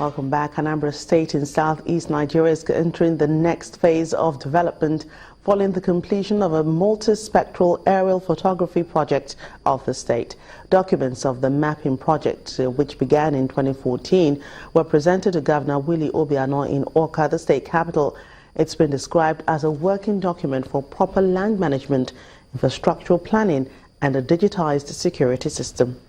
Welcome back. Anambra State in southeast Nigeria is entering the next phase of development following the completion of a multi-spectral aerial photography project of the state. Documents of the mapping project, which began in 2014, were presented to Governor Willie Obiano in Awka, the state capital. It's been described as a working document for proper land management, infrastructural planning, and a digitized security system.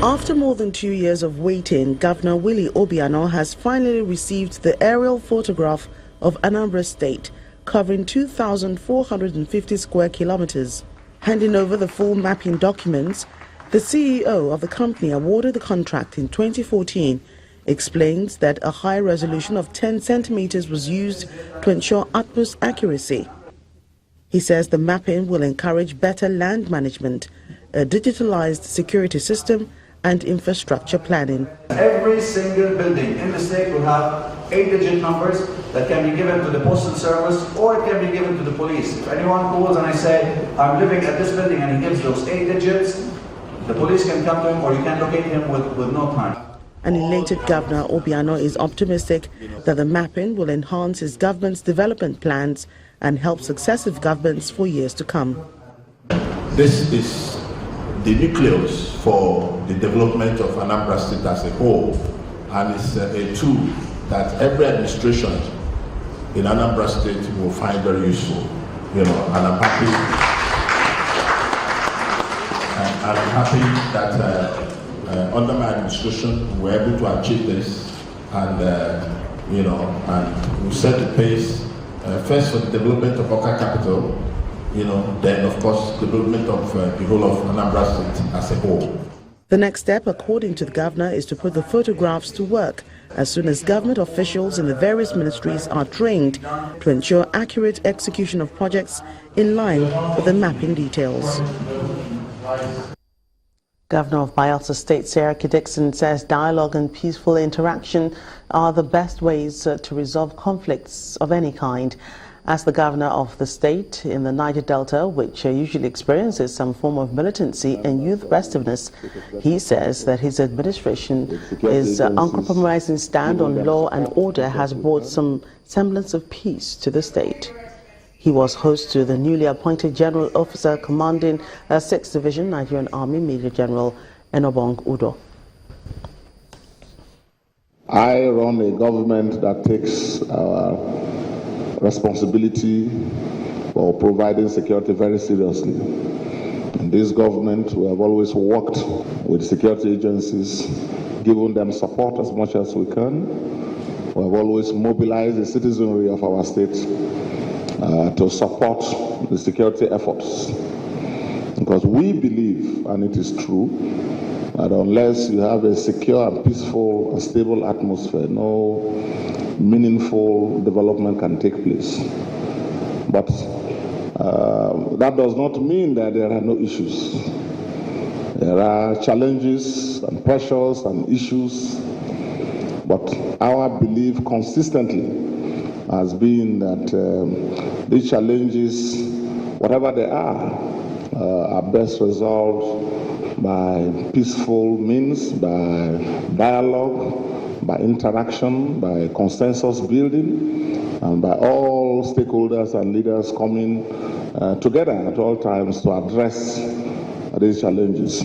After more than 2 years of waiting, Governor Willie Obiano has finally received the aerial photograph of Anambra State, covering 2,450 square kilometers. Handing over the full mapping documents, the CEO of the company awarded the contract in 2014 explains that a high resolution of 10 centimeters was used to ensure utmost accuracy. He says the mapping will encourage better land management, a digitalized security system, and infrastructure planning. Every single building in the state will have 8-digit numbers that can be given to the postal service, or it can be given to the police. If anyone calls and I say, I'm living at this building, and he gives those 8 digits, the police can come to him, or you can locate him with no time. An elated Governor Obiano is optimistic that the mapping will enhance his government's development plans and help successive governments for years to come. This is the nucleus for the development of Anambra State as a whole, and it's a tool that every administration in Anambra State will find very useful. And I'm happy that under my administration we're able to achieve this, and and we set the pace first for the development of Awka capital. Then of course development of the whole of Anambra State as a whole. The next step, according to the governor, is to put the photographs to work as soon as government officials in the various ministries are trained to ensure accurate execution of projects in line with the mapping details. Governor of Bayelsa State, Sarah Dixon, says dialogue and peaceful interaction are the best ways to resolve conflicts of any kind. As the governor of the state in the Niger Delta, which usually experiences some form of militancy and youth restiveness, he says that his administration is uncompromising stand on law and order has brought some semblance of peace to the state. He was host to the newly appointed General Officer commanding 6th Division Nigerian Army, Major General Enobong Udo. I run a government that takes responsibility for providing security very seriously. In this government, we have always worked with security agencies, given them support as much as we can. We have always mobilized the citizenry of our state to support the security efforts. Because we believe, and it is true, that unless you have a secure and peaceful and stable atmosphere, no meaningful development can take place. But that does not mean that there are no issues. There are challenges and pressures and issues, but our belief consistently has been that these challenges, whatever they are best resolved by peaceful means, by dialogue, by interaction, by consensus building, and by all stakeholders and leaders coming together at all times to address these challenges.